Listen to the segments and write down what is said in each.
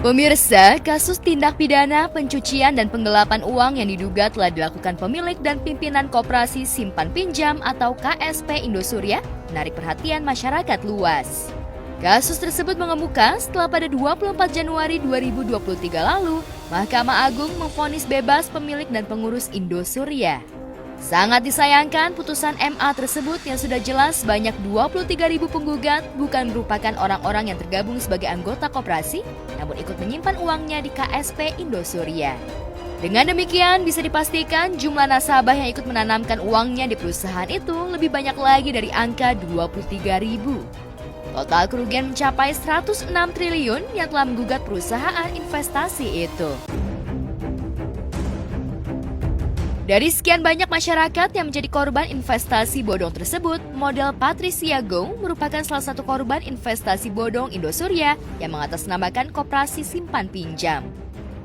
Pemirsa, kasus tindak pidana, pencucian dan penggelapan uang yang diduga telah dilakukan pemilik dan pimpinan Koperasi Simpan Pinjam atau KSP Indosuria menarik perhatian masyarakat luas. Kasus tersebut mengemuka setelah pada 24 Januari 2023 lalu, Mahkamah Agung memvonis bebas pemilik dan pengurus Indosuria. Sangat disayangkan putusan MA tersebut yang sudah jelas banyak 23.000 penggugat bukan merupakan orang-orang yang tergabung sebagai anggota koperasi, namun ikut menyimpan uangnya di KSP Indosuria. Dengan demikian bisa dipastikan jumlah nasabah yang ikut menanamkan uangnya di perusahaan itu lebih banyak lagi dari angka 23.000. Total kerugian mencapai 106 triliun yang telah menggugat perusahaan investasi itu. Dari sekian banyak masyarakat yang menjadi korban investasi bodong tersebut, model Patricia Go merupakan salah satu korban investasi bodong Indosuria yang mengatasnamakan Koperasi Simpan Pinjam.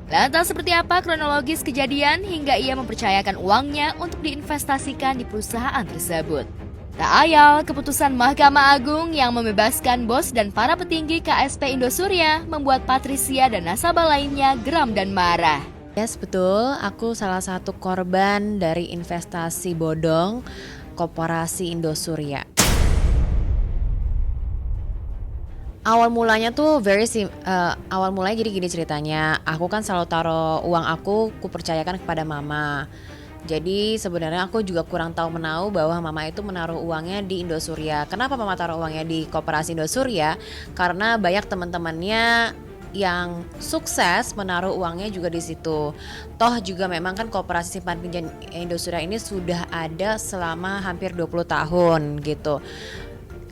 Lantas seperti apa kronologis kejadian hingga ia mempercayakan uangnya untuk diinvestasikan di perusahaan tersebut? Tak ayal, keputusan Mahkamah Agung yang membebaskan bos dan para petinggi KSP Indosuria membuat Patricia dan nasabah lainnya geram dan marah. Yes, betul. Aku salah satu korban dari investasi bodong Koperasi Indosuria. Awal mulanya tuh awal mulanya jadi gini ceritanya. Aku kan selalu taruh uang aku percayakan kepada mama. Jadi sebenarnya aku juga kurang tahu menahu bahwa mama itu menaruh uangnya di Indosuria. Kenapa mama taruh uangnya di Koperasi Indosuria? Karena banyak teman-temannya yang sukses menaruh uangnya juga di situ. Toh juga memang kan Koperasi Simpan Pinjam Indosuria ini sudah ada selama hampir 20 tahun gitu.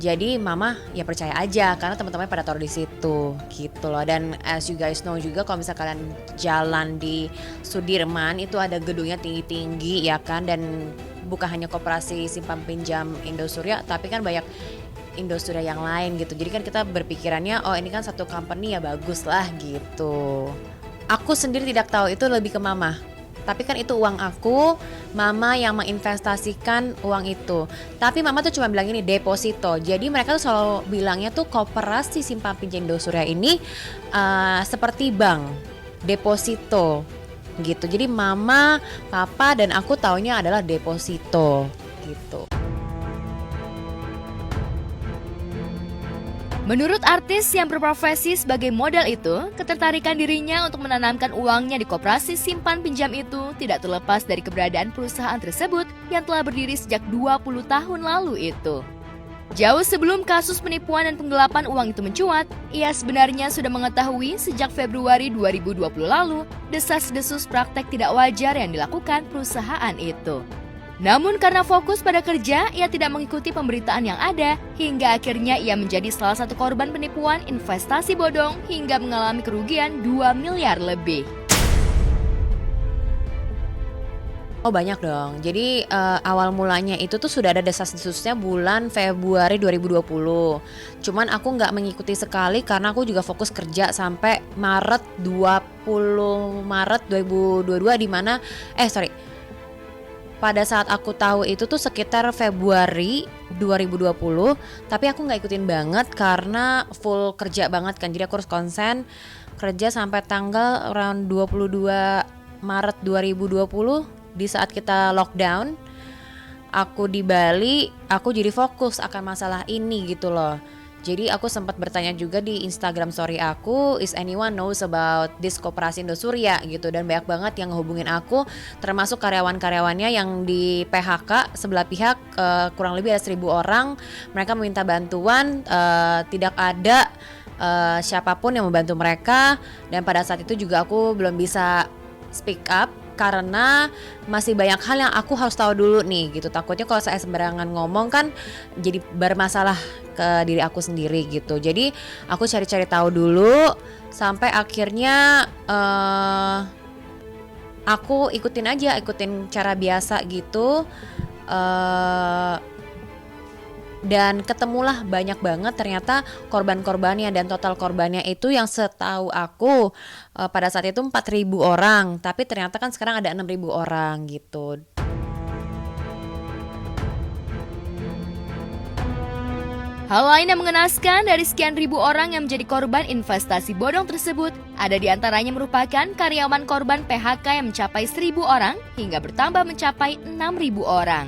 Jadi mama ya percaya aja karena teman-temannya pada taruh di situ gitu loh. Dan as you guys know juga kalau misalnya kalian jalan di Sudirman itu ada gedungnya tinggi-tinggi ya kan, dan bukan hanya Koperasi Simpan Pinjam Indosuria tapi kan banyak Indosuria yang lain gitu. Jadi kan kita berpikirannya oh ini kan satu company ya bagus lah gitu. Aku sendiri tidak tahu, itu lebih ke mama. Tapi kan itu uang aku, mama yang menginvestasikan uang itu. Tapi mama tuh cuma bilang ini deposito. Jadi mereka tuh selalu bilangnya tuh Koperasi Simpan Pinjam Indosuria ini seperti bank, deposito gitu. Jadi mama, papa dan aku taunya adalah deposito gitu. Menurut artis yang berprofesi sebagai model itu, ketertarikan dirinya untuk menanamkan uangnya di Koperasi Simpan Pinjam itu tidak terlepas dari keberadaan perusahaan tersebut yang telah berdiri sejak 20 tahun lalu itu. Jauh sebelum kasus penipuan dan penggelapan uang itu mencuat, ia sebenarnya sudah mengetahui sejak Februari 2020 lalu desas-desus praktek tidak wajar yang dilakukan perusahaan itu. Namun karena fokus pada kerja, ia tidak mengikuti pemberitaan yang ada, hingga akhirnya ia menjadi salah satu korban penipuan investasi bodong hingga mengalami kerugian 2 miliar lebih. Oh banyak dong. Jadi awal mulanya itu tuh sudah ada desas-desusnya bulan Februari 2020. Cuman aku nggak mengikuti sekali karena aku juga fokus kerja sampai Maret 2022 di mana pada saat aku tahu itu tuh sekitar Februari 2020, tapi aku nggak ikutin banget karena full kerja banget kan. Jadi aku harus konsen kerja sampai tanggal around 22 Maret 2020 di saat kita lockdown. Aku di Bali, aku jadi fokus akan masalah ini gitu loh. Jadi aku sempat bertanya juga di Instagram story aku, is anyone knows about this Koperasi Indosuria gitu, dan banyak banget yang ngehubungin aku, termasuk karyawan-karyawannya yang di PHK sebelah pihak, kurang lebih ada 1.000 orang. Mereka meminta bantuan, tidak ada siapapun yang membantu mereka, dan pada saat itu juga aku belum bisa speak up karena masih banyak hal yang aku harus tahu dulu nih gitu. Takutnya kalau saya sembarangan ngomong kan jadi bermasalah ke diri aku sendiri gitu. Jadi aku cari-cari tahu dulu sampai akhirnya aku ikutin cara biasa gitu. Dan ketemulah banyak banget ternyata korban-korbannya, dan total korbannya itu yang setahu aku pada saat itu 4.000 orang, tapi ternyata kan sekarang ada 6.000 orang gitu. Hal lain yang mengenaskan dari sekian ribu orang yang menjadi korban investasi bodong tersebut, ada di antaranya merupakan karyawan korban PHK yang mencapai 1.000 orang hingga bertambah mencapai 6.000 orang.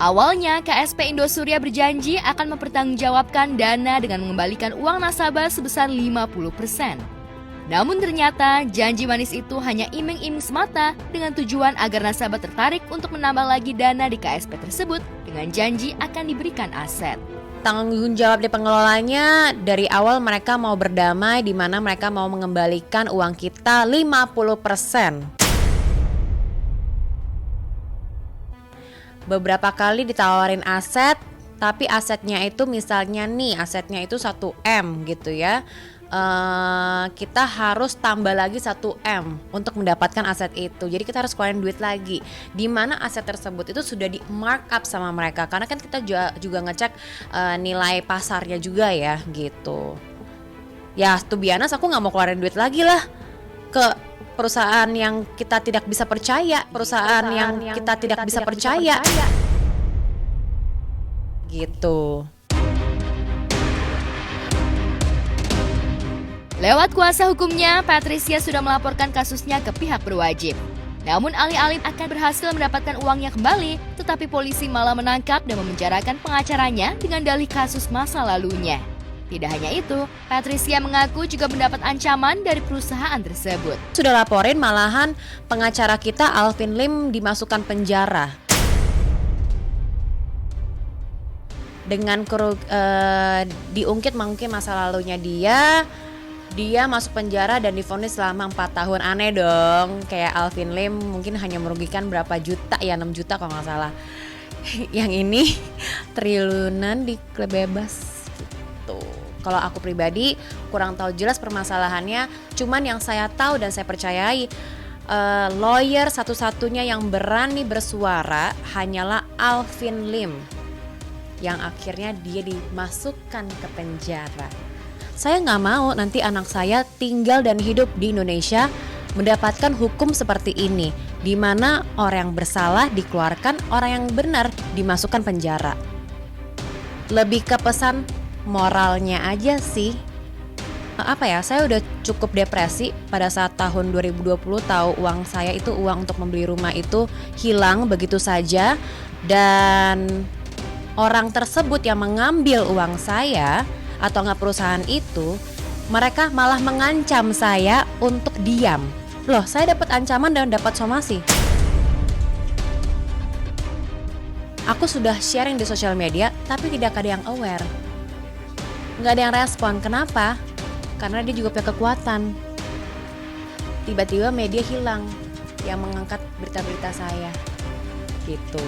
Awalnya, KSP Indosuria berjanji akan mempertanggungjawabkan dana dengan mengembalikan uang nasabah sebesar 50%. Namun ternyata janji manis itu hanya iming-iming semata dengan tujuan agar nasabah tertarik untuk menambah lagi dana di KSP tersebut dengan janji akan diberikan aset. Tanggung jawab di pengelolanya dari awal mereka mau berdamai di mana mereka mau mengembalikan uang kita 50%. Beberapa kali ditawarin aset, tapi asetnya itu misalnya nih, asetnya itu 1M gitu ya. Kita harus tambah lagi 1M untuk mendapatkan aset itu. Jadi kita harus keluarin duit lagi. Di mana aset tersebut itu sudah di markup sama mereka. Karena kan kita juga ngecek nilai pasarnya juga ya gitu. Ya to be honest, aku gak mau keluarin duit lagi lah ke perusahaan yang kita tidak bisa percaya. Perusahaan yang kita tidak bisa percaya. Gitu. Lewat kuasa hukumnya, Patricia sudah melaporkan kasusnya ke pihak berwajib. Namun alih-alih akan berhasil mendapatkan uangnya kembali, tetapi polisi malah menangkap dan memenjarakan pengacaranya dengan dalih kasus masa lalunya. Tidak hanya itu, Patricia mengaku juga mendapat ancaman dari perusahaan tersebut. Sudah laporin malahan pengacara kita Alvin Lim dimasukkan penjara. Dengan diungkit mungkin masa lalunya dia masuk penjara dan divonis selama 4 tahun. Aneh dong, kayak Alvin Lim mungkin hanya merugikan berapa juta ya, 6 juta kalau nggak salah. Yang ini triliunan di klub bebas gitu. Kalau aku pribadi kurang tahu jelas permasalahannya, cuman yang saya tahu dan saya percayai lawyer satu-satunya yang berani bersuara hanyalah Alvin Lim, yang akhirnya dia dimasukkan ke penjara. Saya nggak mau nanti anak saya tinggal dan hidup di Indonesia mendapatkan hukum seperti ini, di mana orang yang bersalah dikeluarkan, orang yang benar dimasukkan penjara. Lebih ke pesan moralnya aja sih. Saya udah cukup depresi pada saat tahun 2020 tahu uang saya itu, uang untuk membeli rumah itu hilang begitu saja, dan orang tersebut yang mengambil uang saya atau nggak perusahaan itu, mereka malah mengancam saya untuk diam. Loh, saya dapat ancaman dan dapat somasi. Aku sudah sharing di sosial media, tapi tidak ada yang aware. Nggak ada yang respon. Kenapa? Karena dia juga punya kekuatan. Tiba-tiba media hilang yang mengangkat berita-berita saya. Gitu.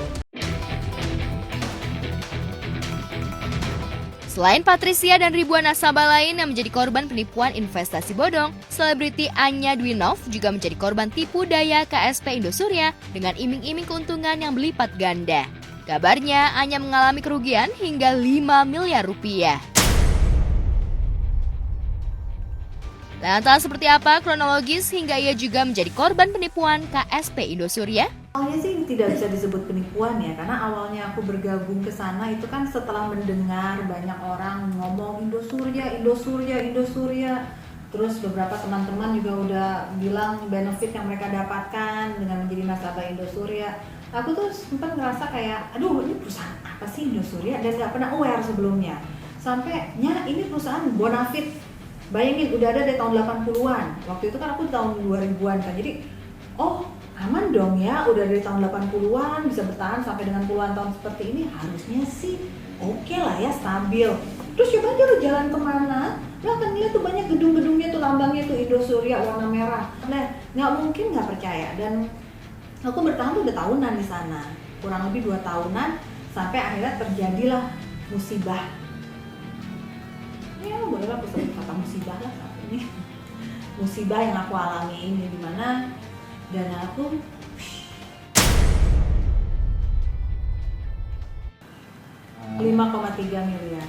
Selain Patricia dan ribuan nasabah lain yang menjadi korban penipuan investasi bodong, selebriti Anya Dwinov juga menjadi korban tipu daya KSP Indosuria dengan iming-iming keuntungan yang berlipat ganda. Kabarnya, Anya mengalami kerugian hingga 5 miliar rupiah. Lantas seperti apa kronologis hingga ia juga menjadi korban penipuan KSP Indosuria? Awalnya sih tidak bisa disebut penipuan ya, karena awalnya aku bergabung ke sana itu kan setelah mendengar banyak orang ngomong Indosuria. Terus beberapa teman-teman juga udah bilang benefit yang mereka dapatkan dengan menjadi nasabah Indosuria. Aku tuh sempat ngerasa kayak, aduh ini perusahaan apa sih Indosuria, dan gak pernah aware sebelumnya. Sampainya ini perusahaan bonafit. Bayangin udah ada dari tahun 80-an. Waktu itu kan aku tahun 2000-an kan. Jadi, aman dong ya, udah dari tahun 80-an bisa bertahan sampai dengan puluhan tahun seperti ini, harusnya sih oke lah ya, stabil. Terus coba aja lo jalan kemana, lo akan lihat tuh banyak gedung-gedungnya tuh, lambangnya tuh Indosuria warna merah. Nah, nggak mungkin nggak percaya. Dan aku bertahan tuh udah tahunan di sana, kurang lebih 2 tahunan, sampai akhirnya terjadilah musibah. Ya bolehlah aku sebut kata musibah lah saat ini. Musibah yang aku alami ini, dimana dana aku $5,3 miliar.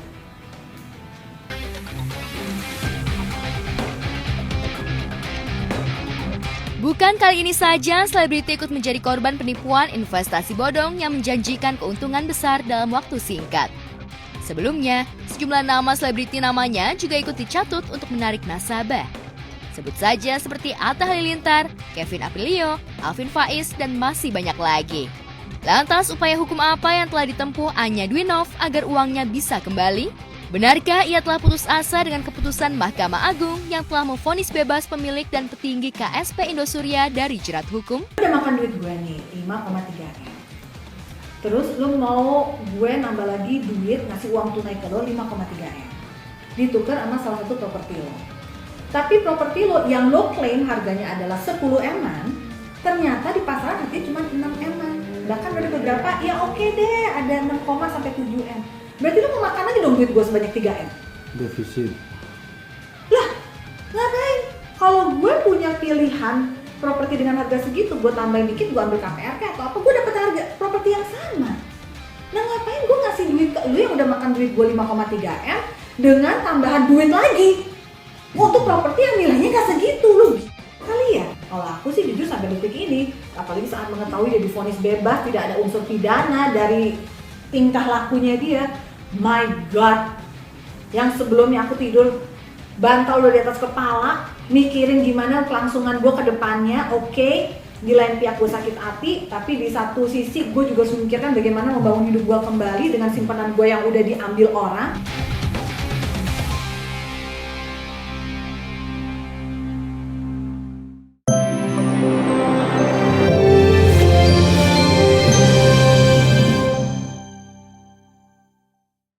Bukan kali ini saja selebriti ikut menjadi korban penipuan investasi bodong yang menjanjikan keuntungan besar dalam waktu singkat. Sebelumnya, sejumlah nama selebriti namanya juga ikut dicatut untuk menarik nasabah. Sebut saja seperti Atta Halilintar, Kevin Aprilio, Alvin Faiz, dan masih banyak lagi. Lantas, upaya hukum apa yang telah ditempuh Anya Dwinov agar uangnya bisa kembali? Benarkah ia telah putus asa dengan keputusan Mahkamah Agung yang telah memvonis bebas pemilik dan petinggi KSP Indosuria dari jerat hukum? Udah makan duit gue nih, 5,3 M. Terus lu mau gue nambah lagi duit, ngasih uang tunai ke lo 5,3 M. Ditukar sama salah satu properti lo. Tapi properti lo yang lo klaim harganya adalah 10 M-an, ternyata di pasaran harganya cuma 6 M-an. Bahkan ada beberapa, ya oke deh, ada 6, sampai 7 M. Berarti lo mau makan lagi dong duit gue sebanyak 3 M? Defisit. Lah, ngapain? Kalau gue punya pilihan properti dengan harga segitu, gue tambahin dikit, gue ambil KPR atau apa, gue dapet harga properti yang sama. Nah ngapain gue ngasih duit ke lu yang udah makan duit gue 5,3 M dengan tambahan duit lagi untuk properti yang nilainya gak segitu, lu kali ya? Kalau aku sih jujur sampai detik ini, apalagi saat mengetahui dia divonis bebas, tidak ada unsur pidana dari tingkah lakunya dia, my God, yang sebelumnya aku tidur bantal udah di atas kepala, mikirin gimana kelangsungan gue ke depannya, oke, di lain pihak gue sakit hati, tapi di satu sisi gue juga memikirkan bagaimana membangun hidup gue kembali dengan simpanan gue yang udah diambil orang.